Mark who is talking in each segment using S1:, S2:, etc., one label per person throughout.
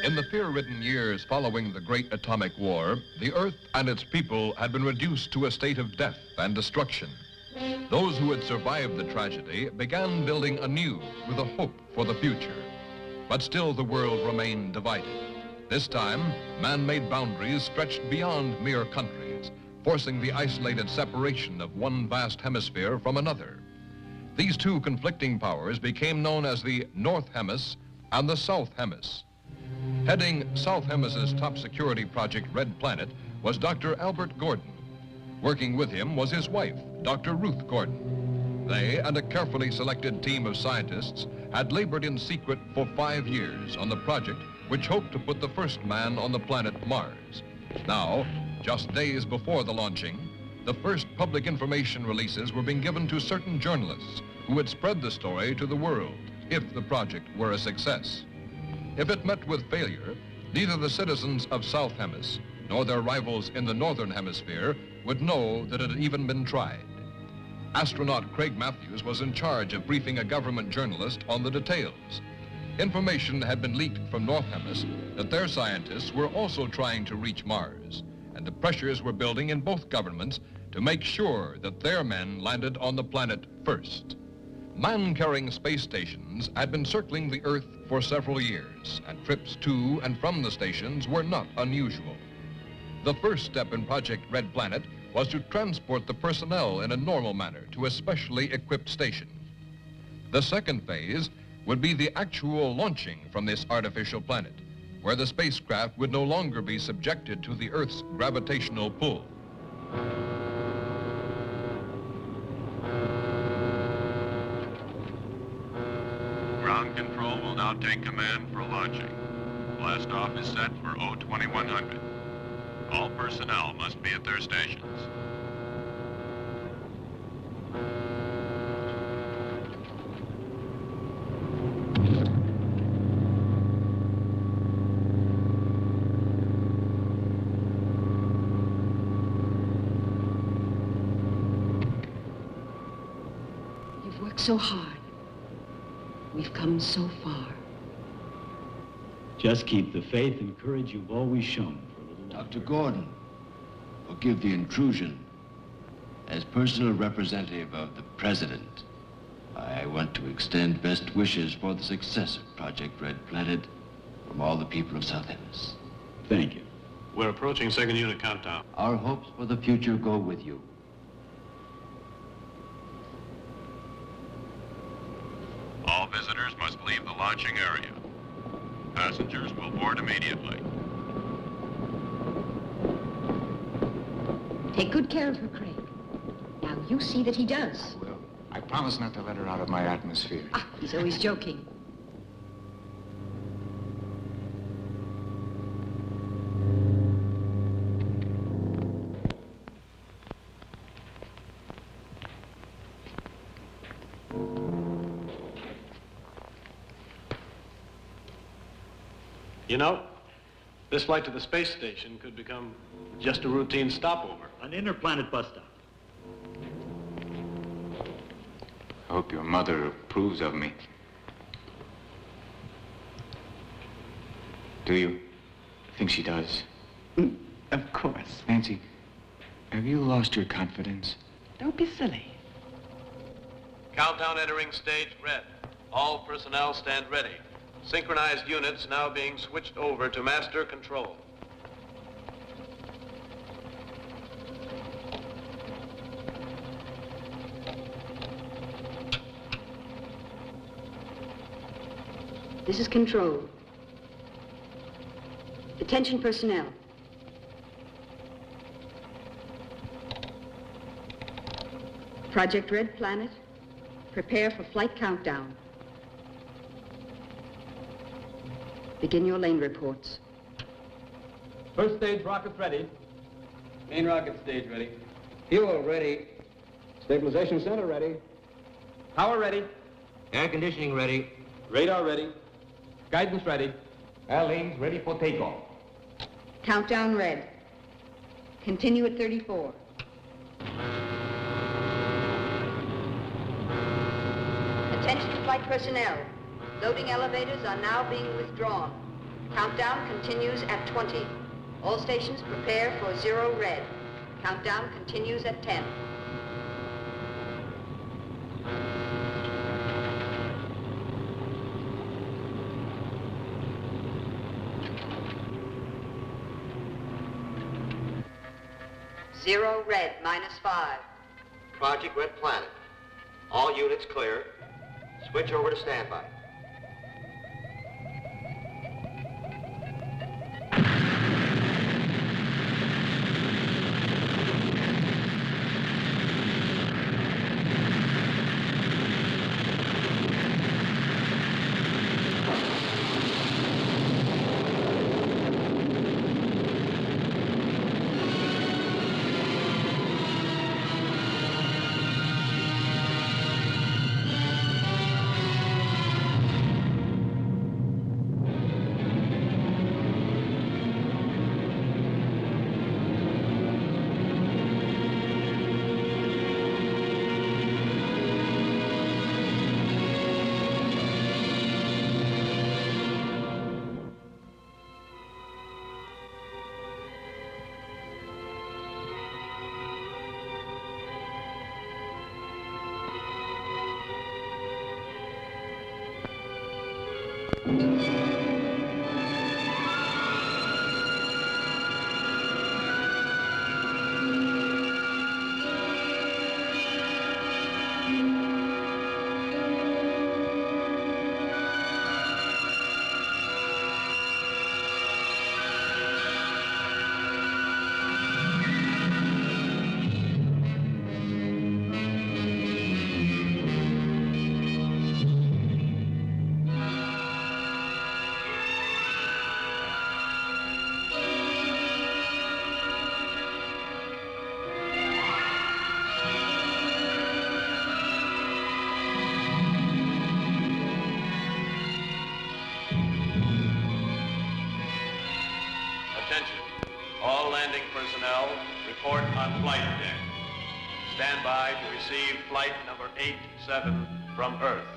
S1: In the fear-ridden years following the Great Atomic War, the Earth and its people had been reduced to a state of death and destruction. Those who had survived the tragedy began building anew with a hope for the future. But still the world remained divided. This time, man-made boundaries stretched beyond mere countries, forcing the isolated separation of one vast hemisphere from another. These two conflicting powers became known as the North Hemis and the South Hemis. Heading South Hemis's top security project, Red Planet, was Dr. Albert Gordon. Working with him was his wife, Dr. Ruth Gordon. They and a carefully selected team of scientists had labored in secret for 5 years on the project which hoped to put the first man on the planet Mars. Now, just days before the launching, the first public information releases were being given to certain journalists who would spread the story to the world if the project were a success. If it met with failure, neither the citizens of South Hemis nor their rivals in the Northern Hemisphere would know that it had even been tried. Astronaut Craig Matthews was in charge of briefing a government journalist on the details. Information had been leaked from North Hemis that their scientists were also trying to reach Mars, and the pressures were building in both governments to make sure that their men landed on the planet first. Man-carrying space stations had been circling the Earth for several years, and trips to and from the stations were not unusual. The first step in Project Red Planet was to transport the personnel in a normal manner to a specially equipped station. The second phase would be the actual launching from this artificial planet, where the spacecraft would no longer be subjected to the Earth's gravitational pull.
S2: Ground control will now take command for launching. Blastoff is set for 02100. All personnel must be at their stations.
S3: You've worked so hard. We've come so far.
S4: Just keep the faith and courage you've always shown for a little while.
S5: Dr. Gordon, forgive the intrusion. As personal representative of the President, I want to extend best wishes for the success of Project Red Planet from all the people of South Hemis.
S4: Thank you.
S2: We're approaching second unit countdown.
S5: Our hopes for the future go with you.
S2: All visitors must leave the launching area. Passengers will board immediately.
S3: Take good care of her, Craig. Now you see that he does.
S6: I will. I promise not to let her out of my atmosphere.
S3: Ah, he's always joking.
S7: You know, this flight to the space station could become just a routine stopover.
S4: An interplanet bus stop.
S6: I hope your mother approves of me. Do you? I think she does.
S8: Of course.
S6: Nancy, have you lost your confidence?
S8: Don't be silly.
S7: Countdown entering stage red. All personnel stand ready. Synchronized units now being switched over to master control.
S3: This is control. Attention personnel. Project Red Planet, prepare for flight countdown. Begin your lane reports.
S9: First stage rockets ready.
S7: Main rocket stage ready.
S9: Fuel ready. Stabilization center ready. Power ready.
S10: Air conditioning ready.
S9: Radar ready. Guidance ready. Airlanes ready for takeoff.
S3: Countdown red. Continue at 34. Attention flight personnel. Loading elevators are now being withdrawn. Countdown continues at 20. All stations prepare for 0 red. Countdown continues at 10. Zero red, -5.
S10: Project Red Planet. All units clear. Switch over to standby.
S7: All landing personnel, report on flight deck. Stand by to receive flight number 87 from Earth.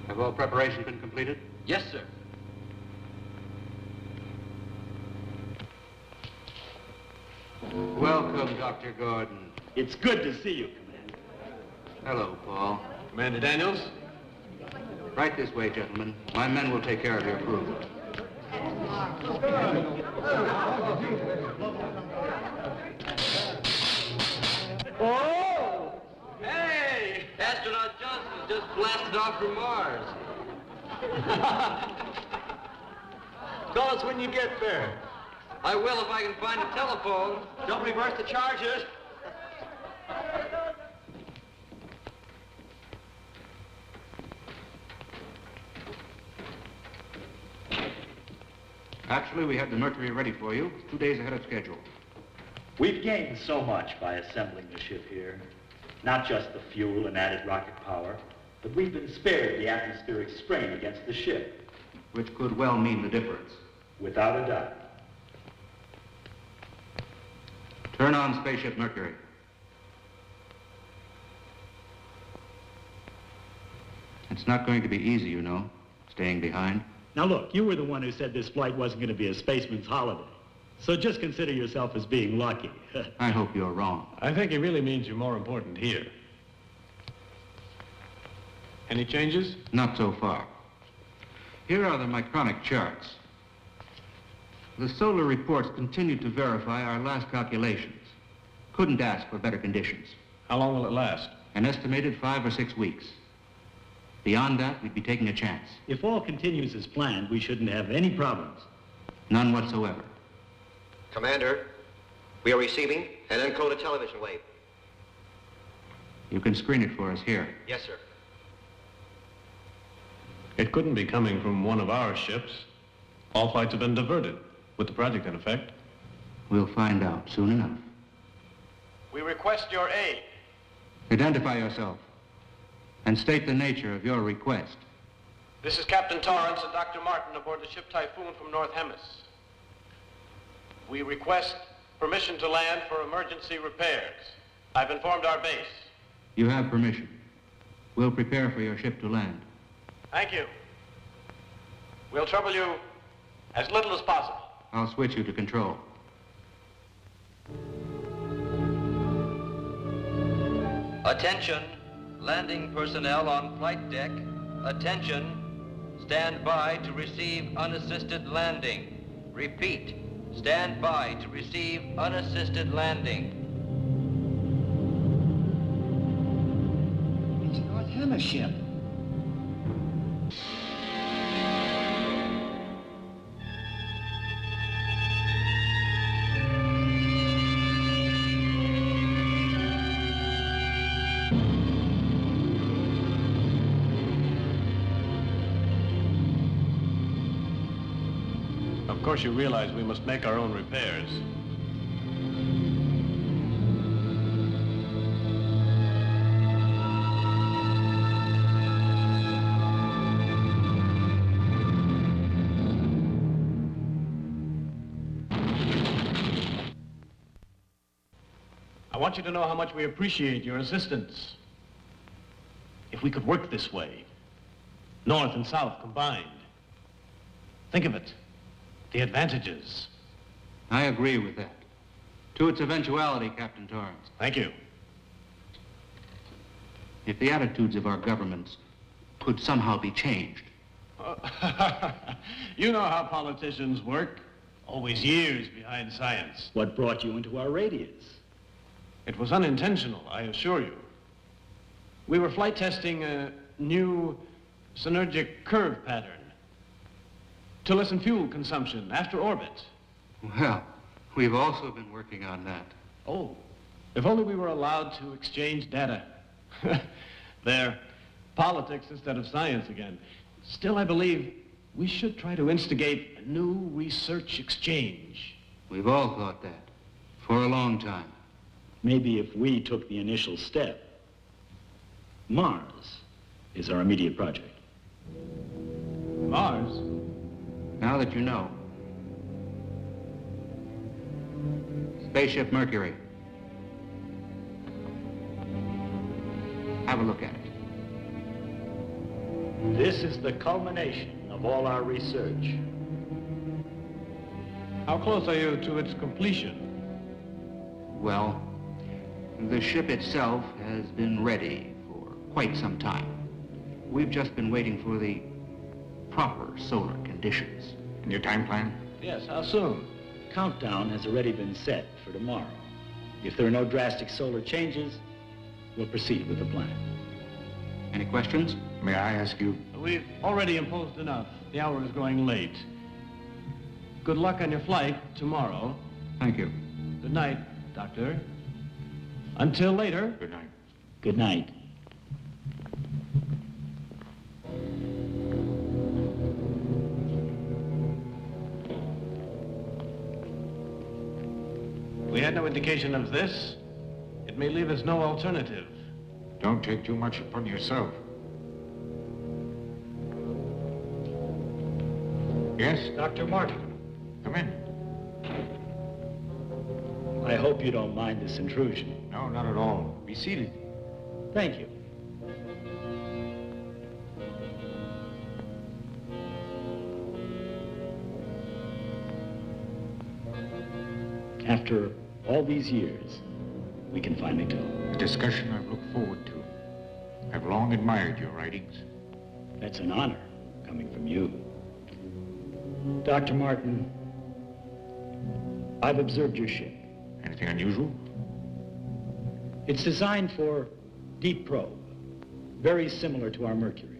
S11: Have all preparation been completed?
S10: Yes, sir.
S11: Welcome, Dr. Gordon.
S4: It's good to see you, Commander.
S11: Hello, Paul.
S7: Commander Daniels?
S11: Right this way, gentlemen. My men will take care of your crew.
S10: Oh! Hey! Astronaut Johnson just blasted off from Mars.
S7: Call us when you get there.
S10: I will if I can find a telephone.
S7: Don't reverse the charges.
S11: Actually, we had the Mercury ready for you 2 days ahead of schedule.
S4: We've gained so much by assembling the ship here. Not just the fuel and added rocket power, but we've been spared the atmospheric strain against the ship.
S11: Which could well mean the difference.
S4: Without a doubt.
S11: Turn on Spaceship Mercury. It's not going to be easy, you know, staying behind.
S4: Now look, you were the one who said this flight wasn't going to be a spaceman's holiday. So just consider yourself as being lucky.
S11: I hope you're wrong.
S7: I think he really means you're more important here. Any changes?
S11: Not so far. Here are the micronic charts. The solar reports continue to verify our last calculations. Couldn't ask for better conditions.
S7: How long will it last?
S11: An estimated 5 or 6 weeks. Beyond that, we'd be taking a chance.
S4: If all continues as planned, we shouldn't have any problems.
S11: None whatsoever.
S10: Commander, we are receiving an encoded television wave.
S11: You can screen it for us here.
S10: Yes, sir.
S7: It couldn't be coming from one of our ships. All flights have been diverted, with the project in effect.
S11: We'll find out soon enough.
S7: We request your aid.
S11: Identify yourself and state the nature of your request.
S7: This is Captain Torrance and Dr. Martin aboard the ship Typhoon from North Hemis. We request permission to land for emergency repairs. I've informed our base.
S11: You have permission. We'll prepare for your ship to land.
S7: Thank you. We'll trouble you as little as possible.
S11: I'll switch you to control.
S12: Attention, landing personnel on flight deck. Attention, stand by to receive unassisted landing. Repeat, stand by to receive unassisted landing.
S8: It's North Hemis ship.
S7: Of course, you realize we must make our own repairs. I want you to know how much we appreciate your assistance. If we could work this way, North and South combined, think of it. The advantages.
S11: I agree with that. To its eventuality, Captain Torrance.
S7: Thank you.
S11: If the attitudes of our governments could somehow be changed.
S7: You know how politicians work. Always years behind science.
S4: What brought you into our radius?
S7: It was unintentional, I assure you. We were flight testing a new synergic curve pattern to lessen fuel consumption after orbit.
S11: Well, we've also been working on that.
S7: Oh, if only we were allowed to exchange data. There, politics instead of science again. Still, I believe we should try to instigate a new research exchange.
S11: We've all thought that for a long time.
S4: Maybe if we took the initial step. Mars is our immediate project.
S7: Mars?
S11: Now that you know. Spaceship Mercury. Have a look at it.
S4: This is the culmination of all our research.
S7: How close are you to its completion?
S11: Well, the ship itself has been ready for quite some time. We've just been waiting for the proper solar conditions.
S6: And your time plan?
S7: Yes, how soon?
S4: Countdown has already been set for tomorrow. If there are no drastic solar changes, we'll proceed with the plan.
S11: Any questions?
S6: May I ask you?
S7: We've already imposed enough. The hour is growing late. Good luck on your flight tomorrow.
S11: Thank you.
S7: Good night, Doctor. Until later.
S6: Good night.
S4: Good night.
S7: We had no indication of this. It may leave us no alternative.
S6: Don't take too much upon yourself. Yes?
S4: Dr. Martin.
S6: Come in.
S4: I hope you don't mind this intrusion.
S6: No, not at all. Be seated.
S4: Thank you. After all these years, we can finally talk.
S6: A discussion I've looked forward to. I've long admired your writings.
S4: That's an honor coming from you. Dr. Martin, I've observed your ship.
S6: Anything unusual?
S4: It's designed for deep probe, very similar to our Mercury.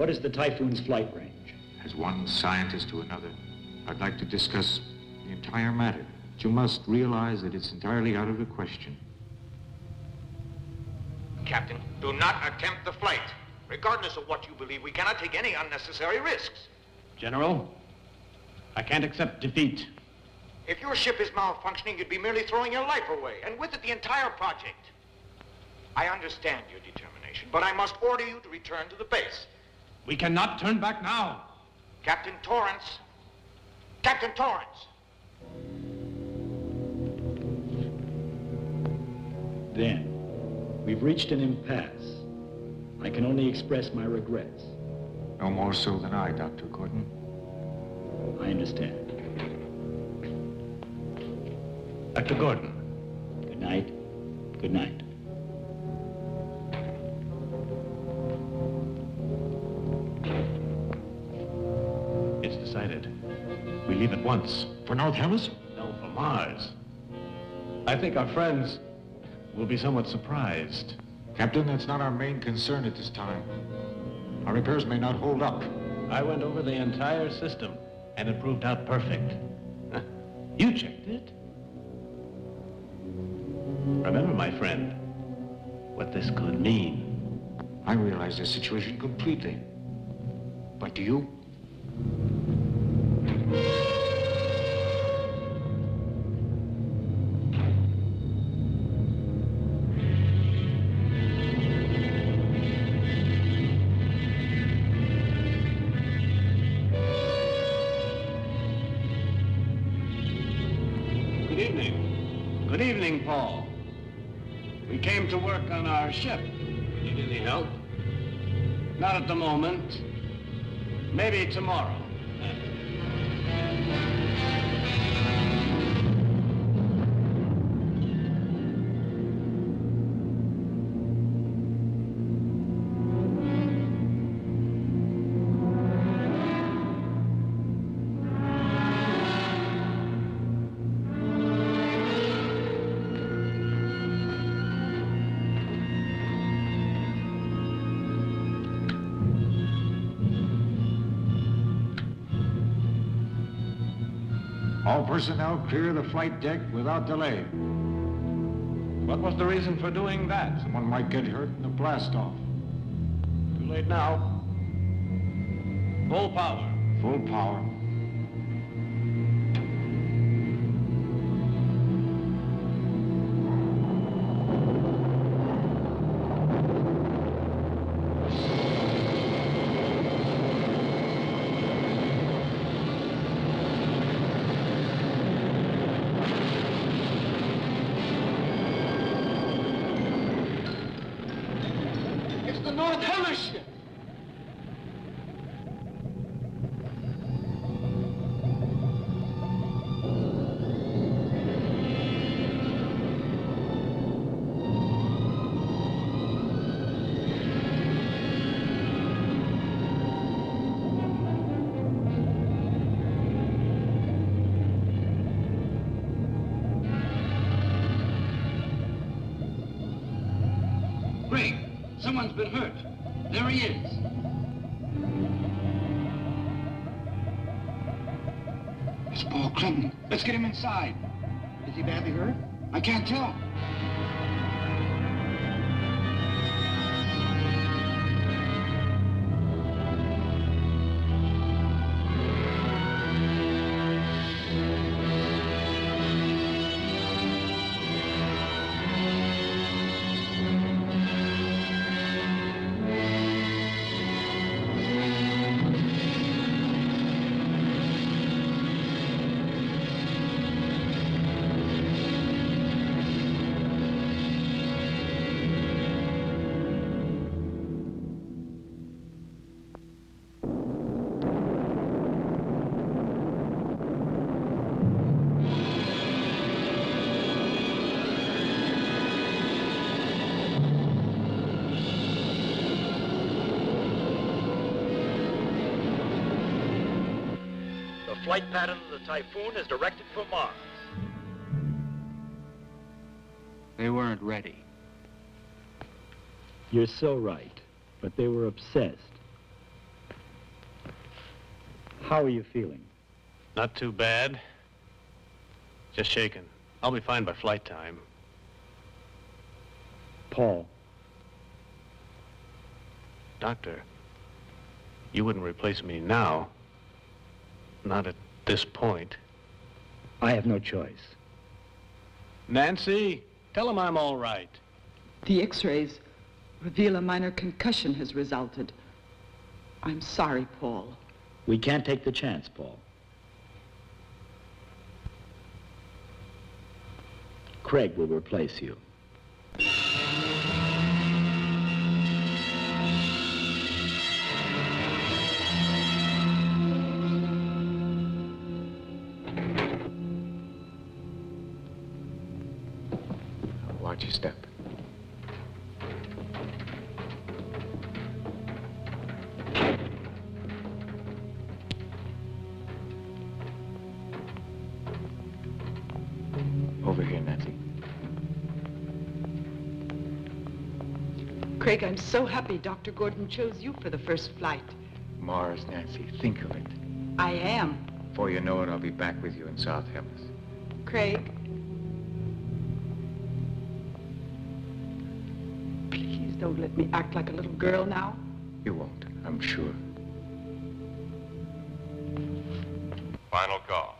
S4: What is the Typhoon's flight range?
S6: As one scientist to another, I'd like to discuss the entire matter. But you must realize that it's entirely out of the question.
S13: Captain, do not attempt the flight. Regardless of what you believe, we cannot take any unnecessary risks.
S7: General, I can't accept defeat.
S13: If your ship is malfunctioning, you'd be merely throwing your life away, and with it the entire project. I understand your determination, but I must order you to return to the base.
S7: We cannot turn back now.
S13: Captain Torrance! Captain Torrance!
S4: Then, we've reached an impasse. I can only express my regrets.
S6: No more so than I, Dr. Gordon.
S4: I understand.
S7: Dr. Gordon.
S4: Good night. Good night.
S7: It's decided. We leave at once.
S6: For North Hemis?
S7: No, for Mars. I think our friends will be somewhat surprised.
S6: Captain, that's not our main concern at this time. Our repairs may not hold up.
S7: I went over the entire system, and it proved out perfect. You checked it. Remember, my friend, what this could mean.
S6: I realize the situation completely. But do you?
S7: Good evening, Paul. We came to work on our ship. Need any help? Not at the moment. Maybe tomorrow.
S6: All personnel clear the flight deck without delay.
S7: What was the reason for doing that?
S6: Someone might get hurt in the blast-off.
S7: Too late now. Full power.
S6: Full power.
S13: The North Hemis ship!
S11: Greg, someone's been hurt. There he is. It's Paul Clinton. Let's get him inside. Is he badly hurt? I can't tell.
S4: The flight pattern of the Typhoon is directed for Mars.
S11: They weren't ready.
S4: You're so right, but they were obsessed. How are you feeling?
S7: Not too bad. Just shaken. I'll be fine by flight time.
S4: Paul.
S7: Doctor, you wouldn't replace me now. Not at this point.
S4: I have no choice.
S7: Nancy, tell him I'm all right.
S8: The X-rays reveal a minor concussion has resulted. I'm sorry, Paul.
S4: We can't take the chance, Paul. Craig will replace you.
S6: Watch your step. Over here, Nancy.
S8: Craig, I'm so happy Dr. Gordon chose you for the first flight.
S6: Mars, Nancy, think of it.
S8: I am.
S6: Before you know it, I'll be back with you in South Hemis.
S8: Craig. Please don't let me act like a little girl now.
S6: You won't, I'm sure.
S2: Final call.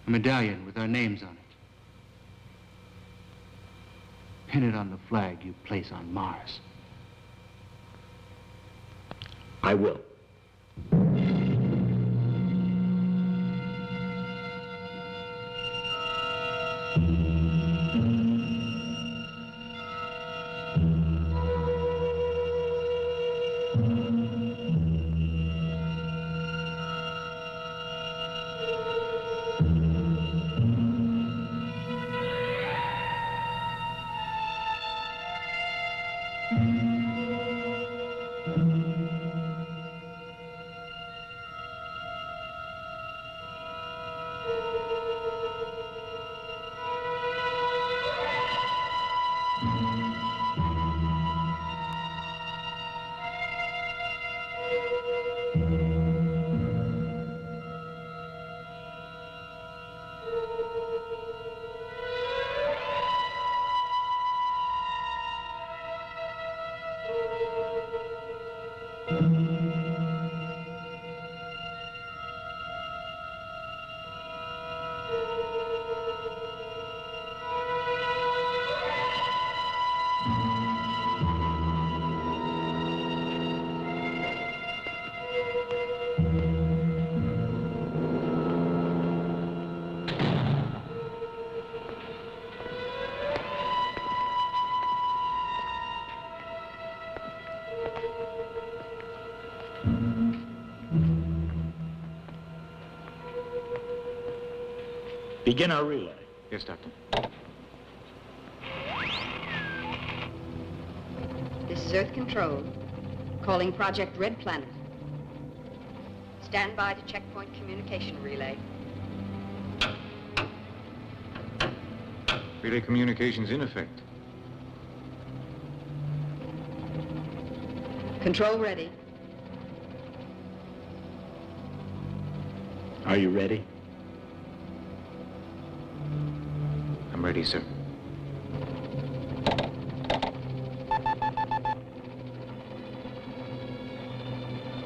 S11: A medallion with our names on it. Pin it on the flag you place on Mars.
S4: I will. Begin our relay.
S6: Yes, Doctor.
S3: This is Earth Control, calling Project Red Planet. Stand by to checkpoint communication relay.
S6: Relay communications in effect.
S3: Control ready.
S4: Are you ready?
S6: I'm ready, sir.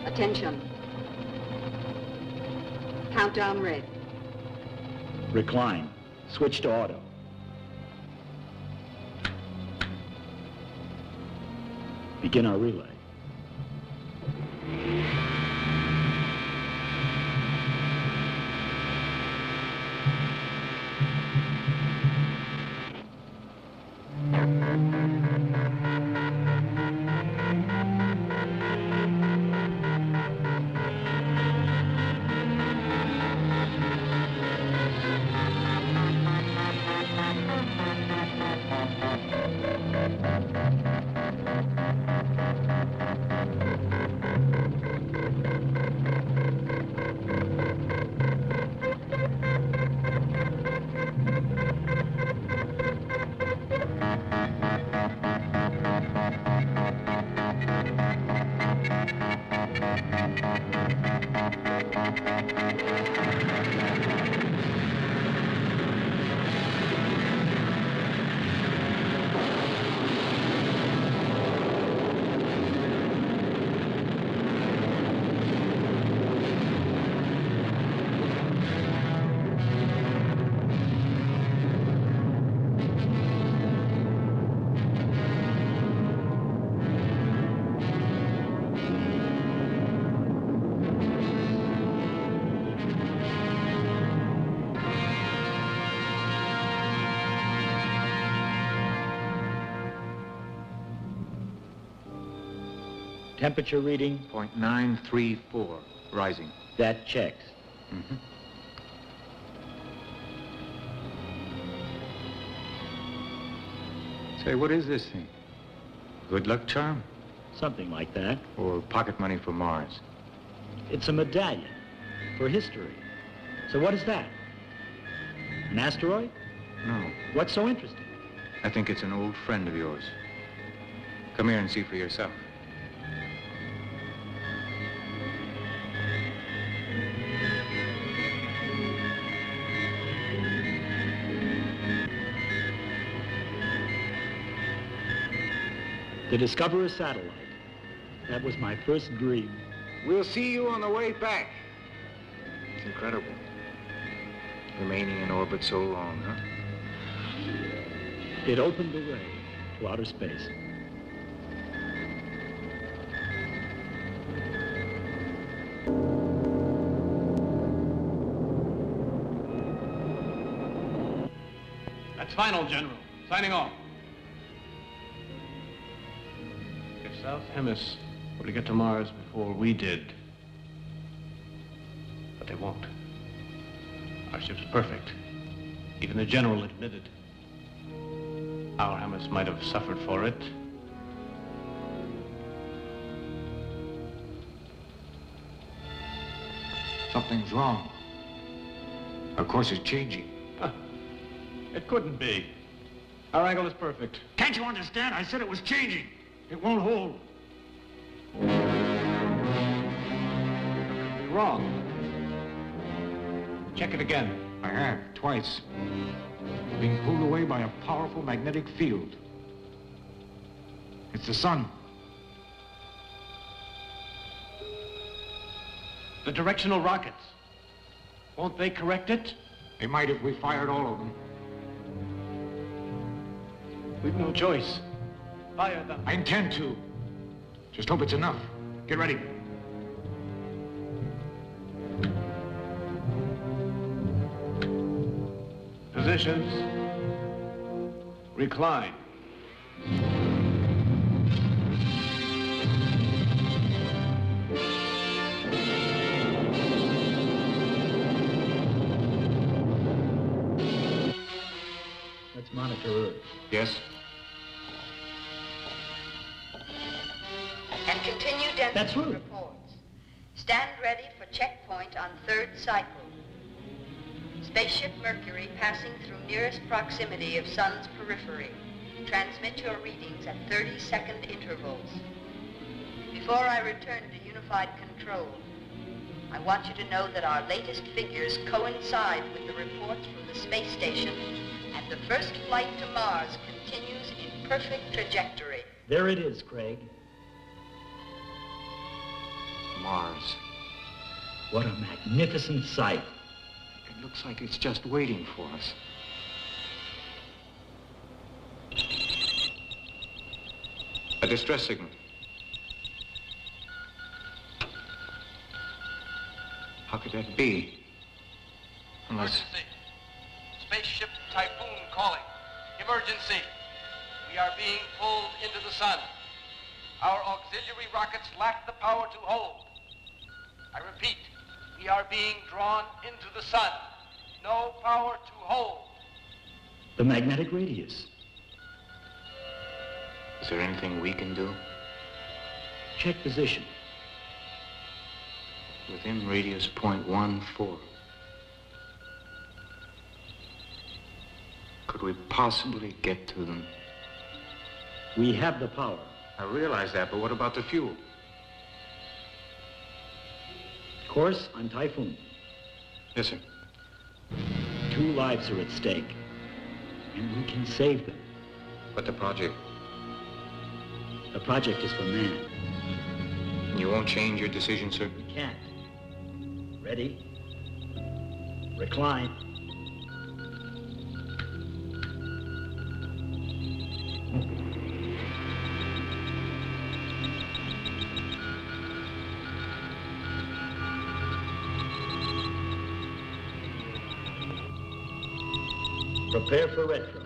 S3: Attention. Countdown red.
S4: Recline. Switch to auto. Begin our relay.
S14: Temperature reading?
S6: 0.934, rising.
S14: That checks.
S6: Mm-hmm. Say, what is this thing? Good luck charm?
S14: Something like that.
S6: Or pocket money for Mars?
S14: It's a medallion for history. So what is that? An asteroid?
S6: No.
S14: What's so interesting?
S6: I think it's an old friend of yours. Come here and see for yourself.
S14: To discover a satellite. That was my first dream.
S6: We'll see you on the way back. It's incredible. Remaining in orbit so long, huh?
S14: It opened the way to outer space.
S7: That's final, General. Signing off. If South Hemis were to get to Mars before we did, but they won't. Our ship's perfect. Even the General admitted. Our Hemis might have suffered for it.
S6: Something's wrong. Our course is changing.
S7: It couldn't be. Our angle is perfect.
S13: Can't you understand? I said it was changing. It won't hold.
S7: You're wrong. Check it again.
S6: I have, twice. Being pulled away by a powerful magnetic field. It's the sun.
S7: The directional rockets. Won't they correct it?
S6: They might if we fired all of them.
S7: We've no choice. Fire them.
S6: I intend to. Just hope it's enough. Get ready.
S7: Positions. Recline.
S14: Let's monitor Earth.
S6: Yes?
S3: And continue density
S14: That's right.
S3: reports. Stand ready for checkpoint on third cycle. Spaceship Mercury passing through nearest proximity of Sun's periphery. Transmit your readings at 30-second intervals. Before I return to unified control, I want you to know that our latest figures coincide with the reports from the space station, and the first flight to Mars continues in perfect trajectory.
S14: There it is, Craig.
S6: Mars.
S14: What a magnificent sight.
S6: It looks like it's just waiting for us. A distress signal. How could that be? Unless...
S12: Emergency. Spaceship Typhoon calling. Emergency. We are being pulled into the sun. Our auxiliary rockets lack the power to hold. I repeat, we are being drawn into the sun. No power to hold.
S14: The magnetic radius.
S6: Is there anything we can do?
S14: Check position.
S6: Within radius 0.14. Could we possibly get to them?
S14: We have the power.
S6: I realize that, but what about the fuel?
S14: Course on Typhoon.
S6: Yes, sir.
S14: 2 lives are at stake, and we can save them.
S6: But the project?
S14: The project is for man.
S6: You won't change your decision, sir?
S14: We can't. Ready? Recline. Prepare for retro.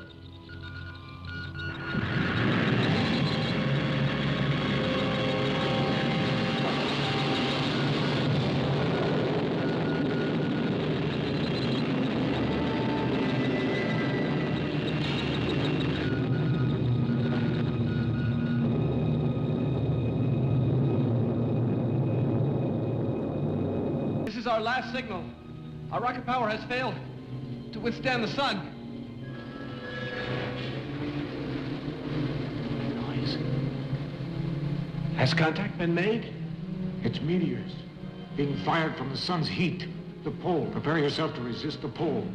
S12: our last signal. Our rocket power has failed to withstand the sun.
S6: Noise. Has contact been made? It's meteors being fired from the sun's heat. The pole. Prepare yourself to resist the pole.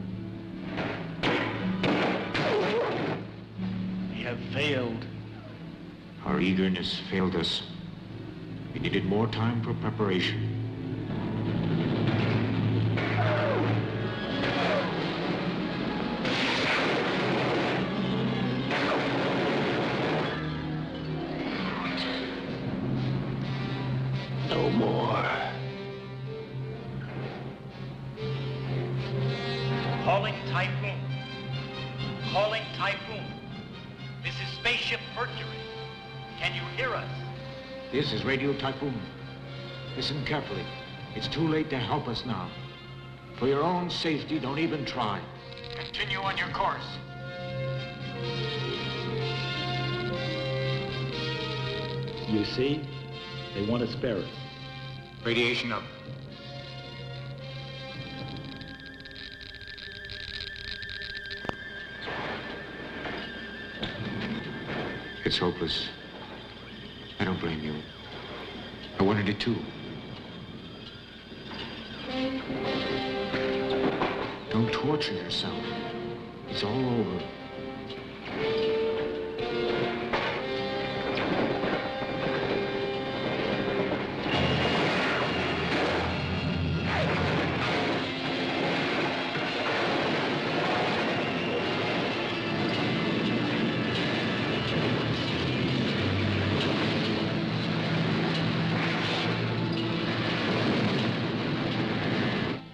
S14: We have failed.
S6: Our eagerness failed us. We needed more time for preparation.
S14: No more.
S15: Calling Typhoon. Calling Typhoon. This is Spaceship Mercury. Can you hear us?
S6: This is Radio Typhoon. Listen carefully. It's too late to help us now. For your own safety, don't even try.
S13: Continue on your course.
S14: You see? They want to spare us.
S6: Radiation up. It's hopeless. I don't blame you. I wanted it too. Don't torture yourself. It's all over.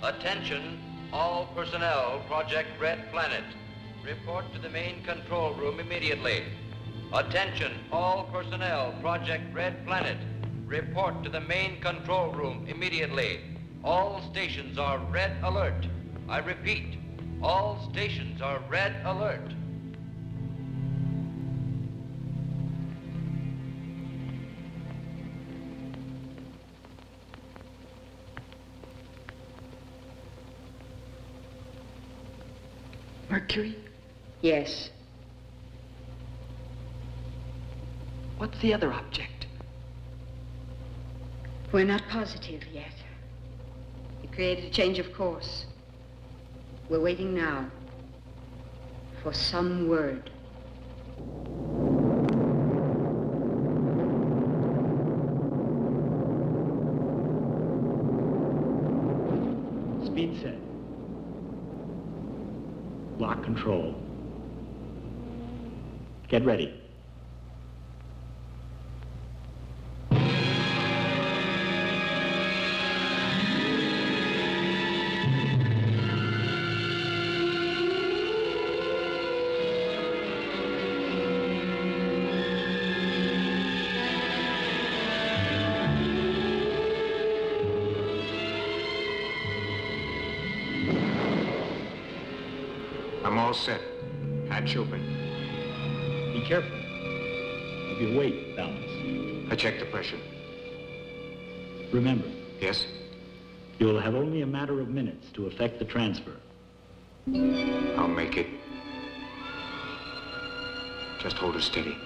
S10: Attention, all personnel, Project Red Planet. Report to the main control room immediately. Attention, all personnel, Project Red Planet. Report to the main control room immediately. All stations are red alert. I repeat, all stations are red alert.
S8: Mercury?
S3: Yes.
S8: What's the other object?
S3: We're not positive yet. It created a change of course. We're waiting now for some word.
S14: Speed set. Lock control. Get ready.
S6: I'm all set. Hatch open.
S14: Be careful of your weight balance.
S6: I checked the pressure.
S14: Remember,
S6: Yes?
S14: you will have only a matter of minutes to effect the transfer.
S6: I'll make it. Just hold her steady.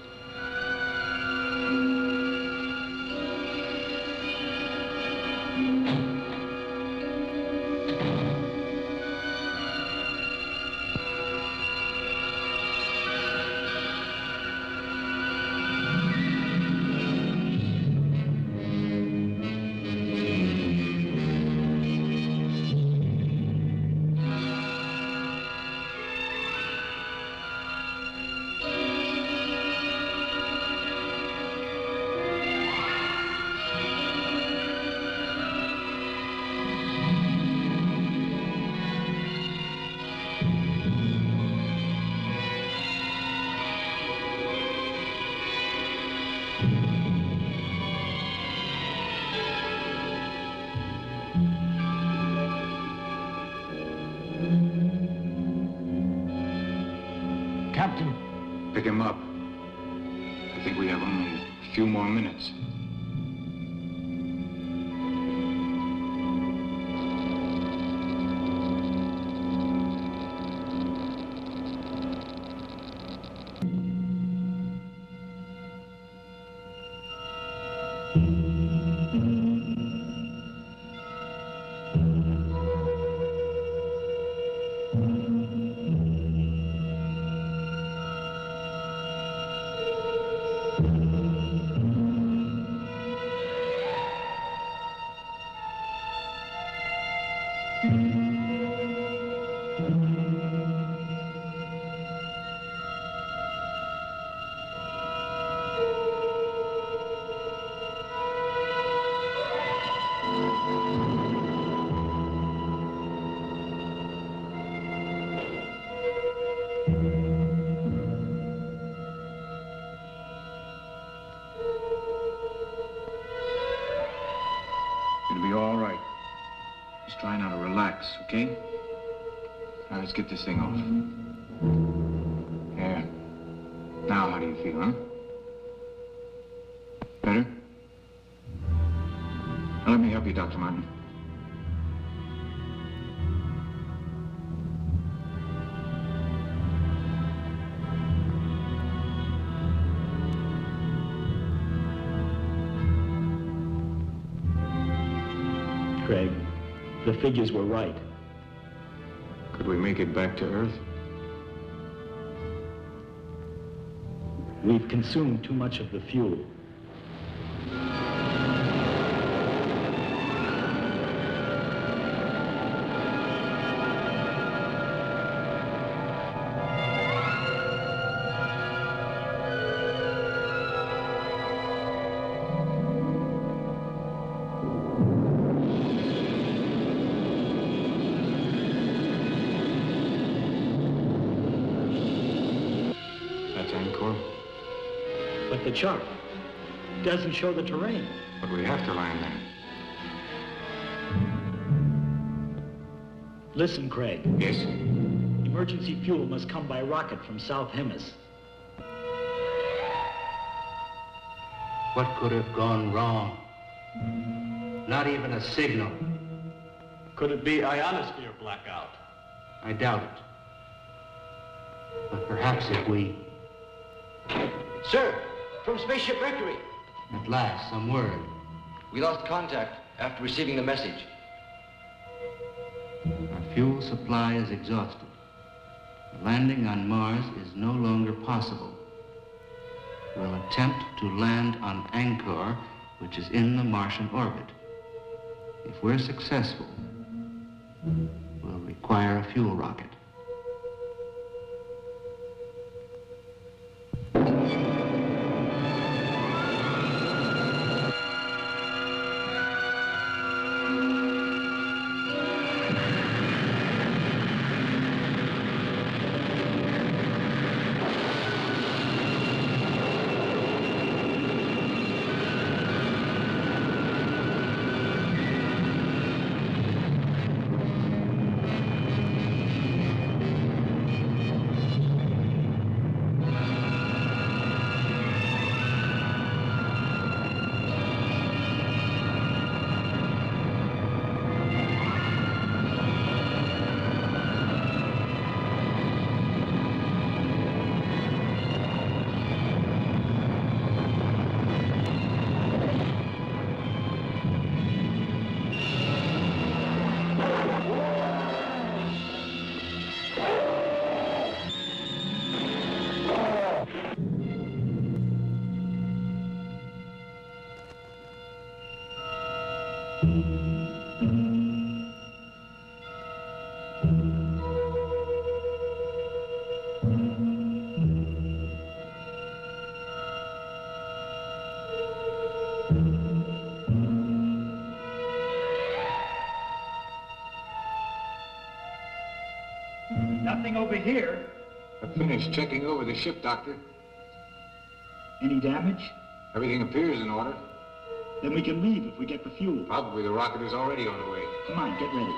S6: Captain, pick him up. I think we have only a few more minutes. Okay? Now let's get this thing off. There. Now how do you feel, huh? Better? Now let me help you, Dr. Martin.
S14: Craig, the figures were right.
S6: Could we make it back to Earth?
S14: We've consumed too much of the fuel. But the chart doesn't show the terrain.
S6: But we have to land there.
S14: Listen, Craig.
S6: Yes?
S14: Emergency fuel must come by rocket from South Hemis.
S11: What could have gone wrong? Not even a signal.
S7: Could it be ionosphere blackout?
S11: I doubt it. But perhaps if we...
S12: Sir, from Spaceship Mercury.
S11: At last, some word.
S10: We lost contact after receiving the message.
S11: Our fuel supply is exhausted. Landing on Mars is no longer possible. We'll attempt to land on Angkor, which is in the Martian orbit. If we're successful, we'll require a fuel rocket.
S14: Nothing over here.
S6: I finished checking over the ship, Doctor.
S14: Any damage?
S6: Everything appears in order.
S14: Then we can leave if we get the fuel.
S6: Probably the rocket is already on the way.
S14: Come on, get ready.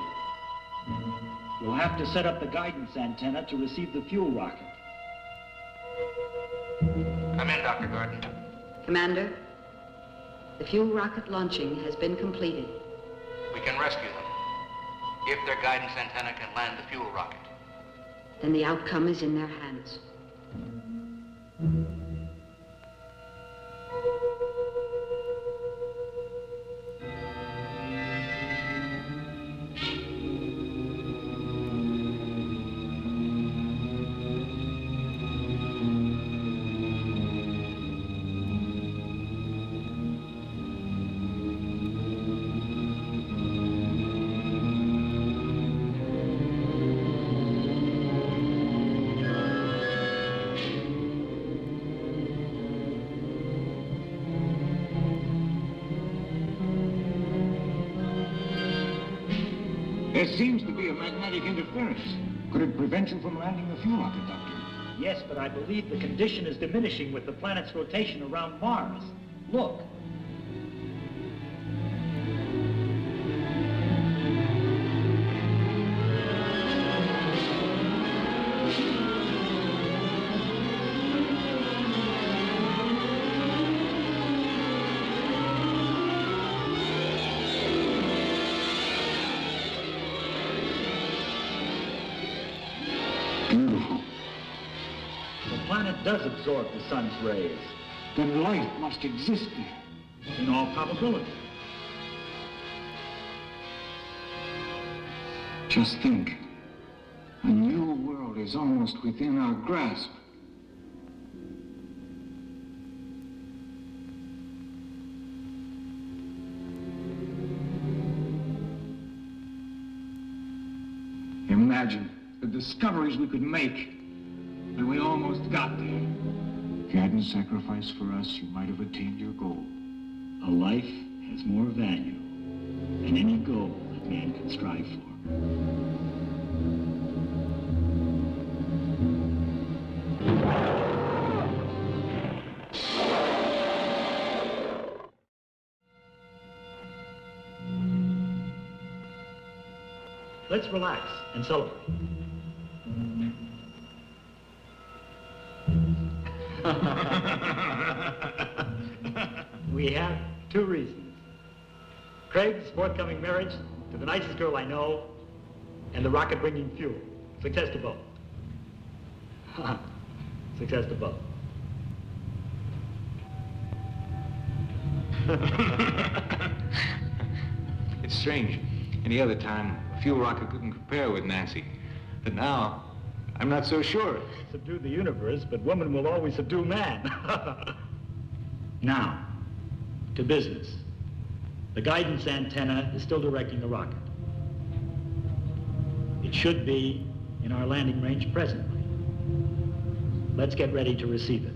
S14: We'll have to set up the guidance antenna to receive the fuel rocket.
S11: Come in, Dr. Gordon.
S3: Commander, the fuel rocket launching has been completed.
S11: We can rescue them. If their guidance antenna can land the fuel rocket.
S3: Then the outcome is in their hands.
S6: There seems to be a magnetic interference. Could it prevent you from landing the fuel rocket, Doctor?
S14: Yes, but I believe the condition is diminishing with the planet's rotation around Mars. Look. planet does absorb the sun's rays.
S6: Then life must exist there.
S14: In all probability.
S6: Just think, a new world is almost within our grasp. Imagine the discoveries we could make when we almost got there. If you hadn't sacrificed for us, you might have attained your goal.
S14: A life has more value than any goal that man can strive for. Let's relax and celebrate. We have two reasons. Craig's forthcoming marriage to the nicest girl I know, and the rocket bringing fuel. Success to both. Success to both.
S16: It's strange. Any other time, a fuel rocket couldn't compare with Nancy. But now, I'm not so sure.
S14: Subdue the universe, but woman will always subdue man. Now, to business. The guidance antenna is still directing the rocket. It should be in our landing range presently. Let's get ready to receive it.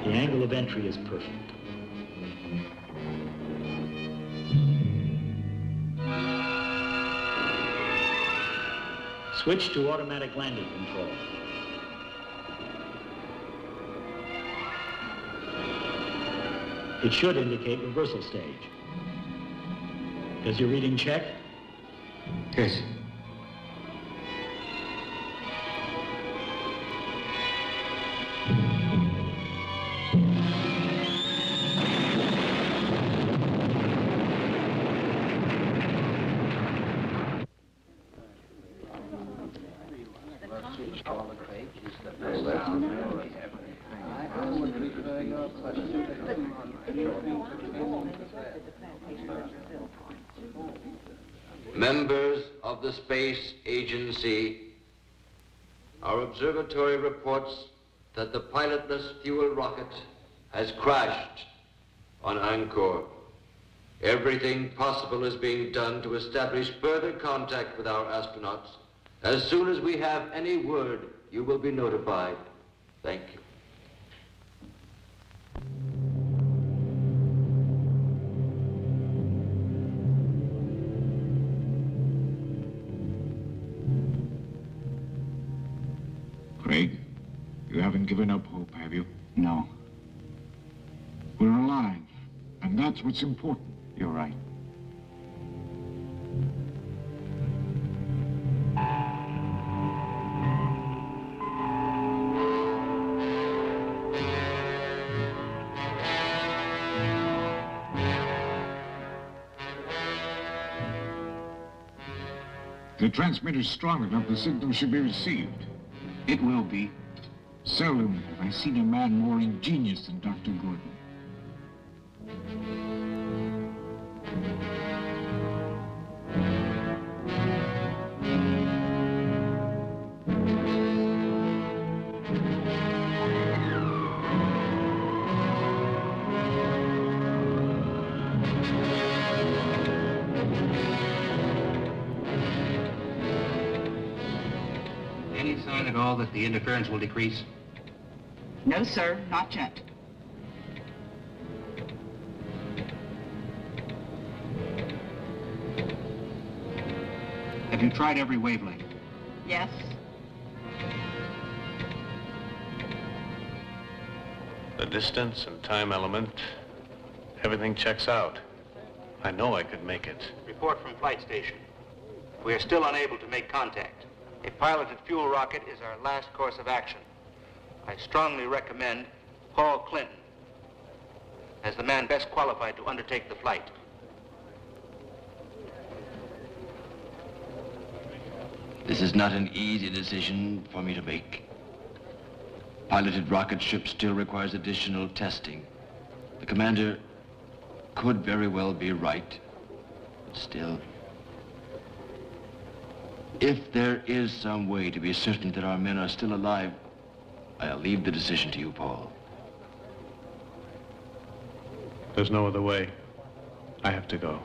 S14: The angle of entry is perfect. Switch to automatic landing control. It should indicate reversal stage. Does your reading check?
S16: Yes.
S10: Members of the Space Agency, our observatory reports that the pilotless fuel rocket has crashed on Angkor. Everything possible is being done to establish further contact with our astronauts. As soon as we have any word, you will be notified. Thank you.
S6: Craig, you haven't given up hope, have you? No. We're alive, and that's what's important. You're right. The transmitter's strong enough, the signal should be received. It will be. Seldom have I seen a man more ingenious than Dr. Gordon.
S11: Any sign at all that the interference will decrease?
S8: No, sir, not yet.
S11: Have you tried every wavelength?
S8: Yes.
S2: The distance and time element, everything checks out.
S7: I know I could make it.
S11: Report from flight station. We are still unable to make contact. A piloted fuel rocket is our last course of action. I strongly recommend Paul Clinton as the man best qualified to undertake the flight.
S5: This is not an easy decision for me to make. Piloted rocket ship still requires additional testing. The commander could very well be right, but still, if there is some way to be certain that our men are still alive, I'll leave the decision to you, Paul.
S7: There's no other way. I have to go.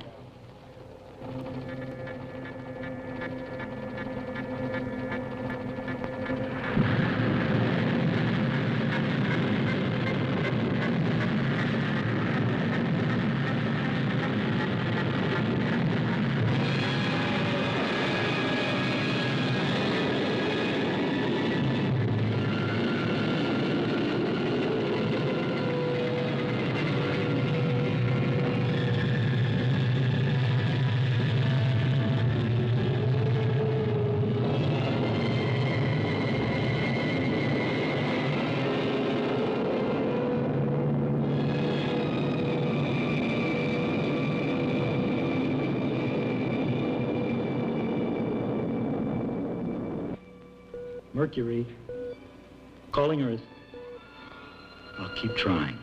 S14: Mercury, calling Earth. I'll keep trying.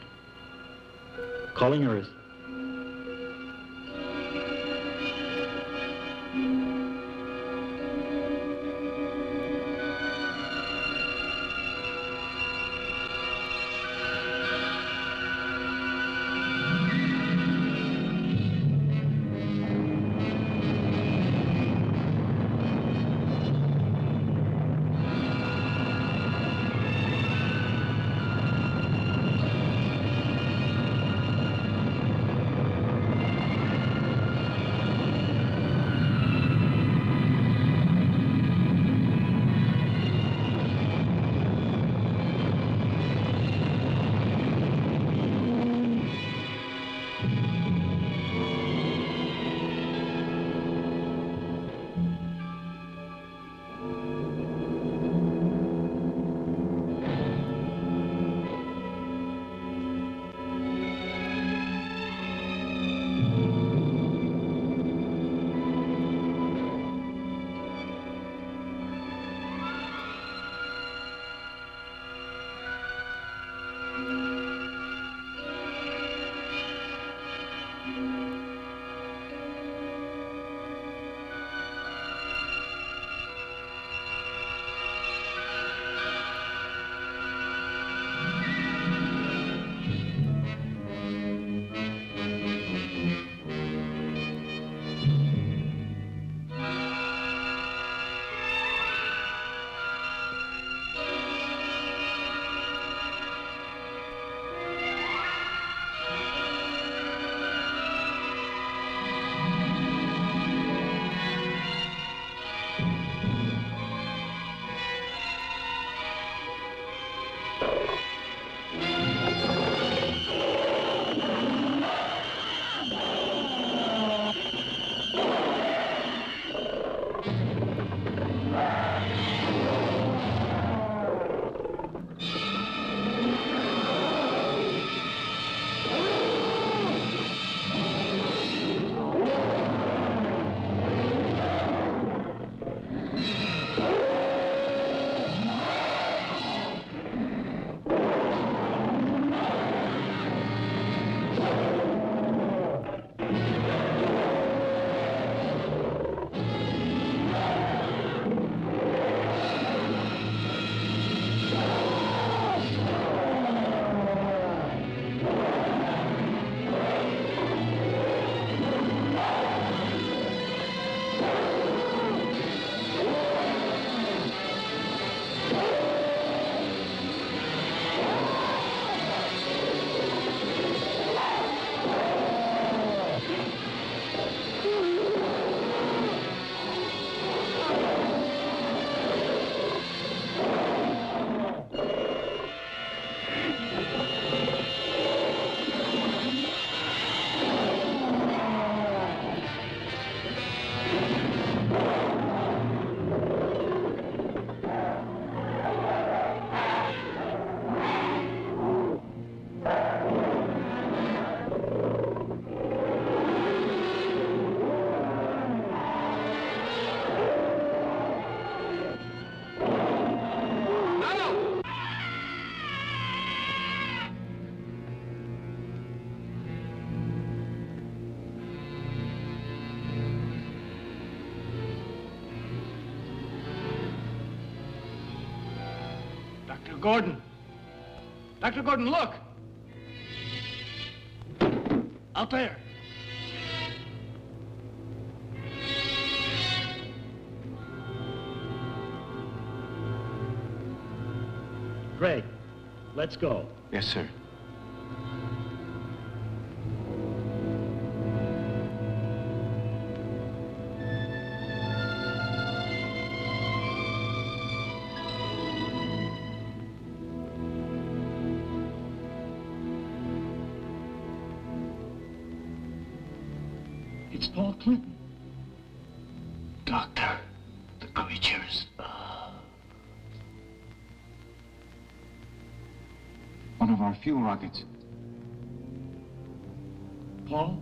S14: Calling Earth.
S7: Dr. Gordon. Dr. Gordon, look! Out there.
S14: Greg, let's go.
S6: Yes, sir.
S14: It's Paul Clinton.
S6: Doctor, the creatures. One of our fuel rockets.
S14: Paul?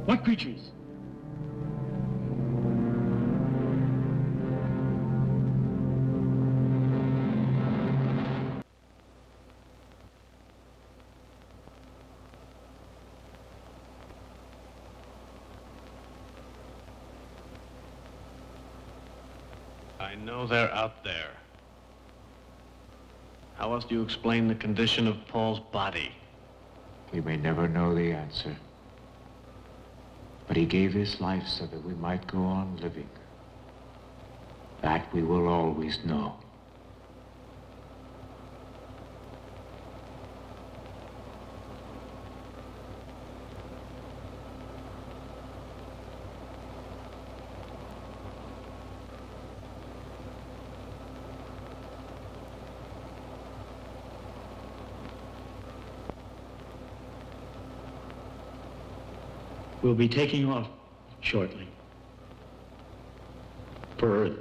S14: What creatures?
S7: I know they're out there. How else do you explain the condition of Paul's body?
S6: We may never know the answer. But he gave his life so that we might go on living. That we will always know.
S14: We'll be taking off shortly. For Earth.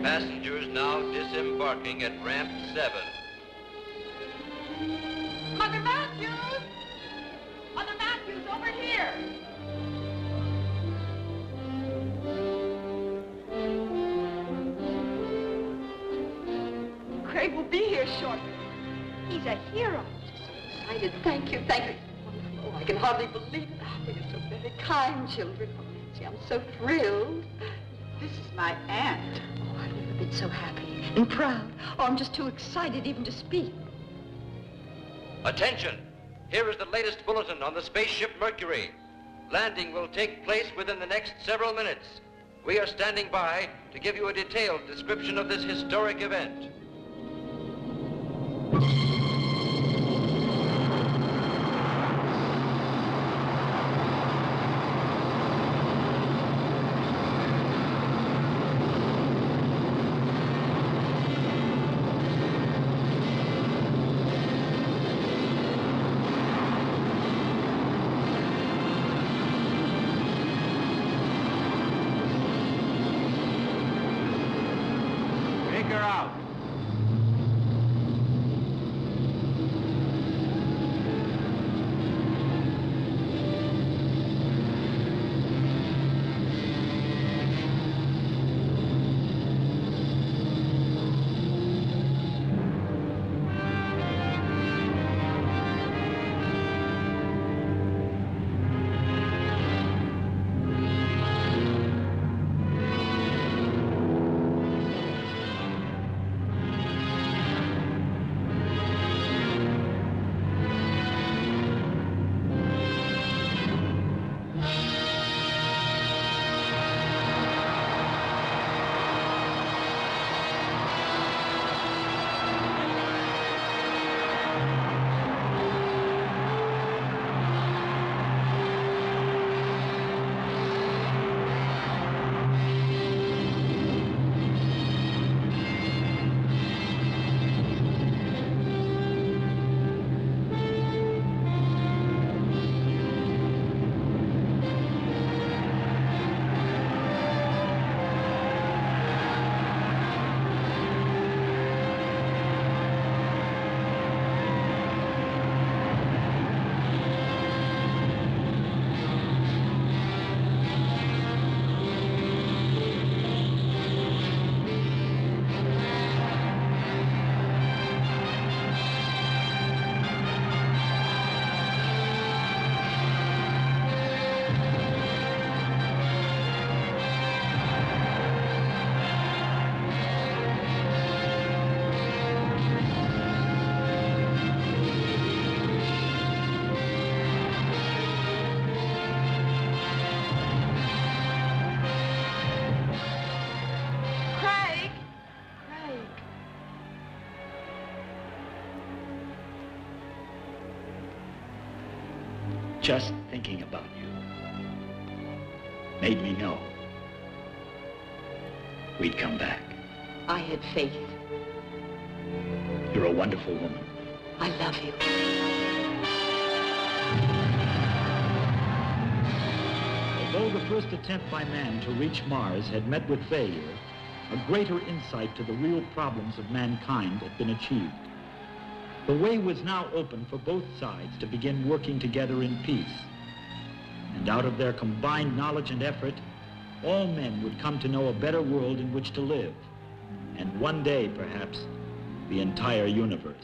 S10: Passengers now disembarking at ramp 7.
S8: Mother Matthews! Mother Matthews, over here!
S3: Craig will be here shortly. He's a hero. I'm just so excited. Thank you, thank you. Wonderful. Oh, I can hardly believe it. Oh, you're so very kind, children. Oh, Nancy, I'm so thrilled.
S8: This is my aunt.
S3: Oh, I've never been so happy and proud. Oh, I'm just too excited even to speak.
S10: Attention! Here is the latest bulletin on the spaceship Mercury. Landing will take place within the next several minutes. We are standing by to give you a detailed description of this historic event.
S4: Just thinking about you made me know we'd come back.
S3: I had faith.
S4: You're a wonderful woman.
S3: I love you.
S14: Although the first attempt by man to reach Mars had met with failure, a greater insight to the real problems of mankind had been achieved. The way was now open for both sides to begin working together in peace. And out of their combined knowledge and effort, all men would come to know a better world in which to live. And one day, perhaps, the entire universe.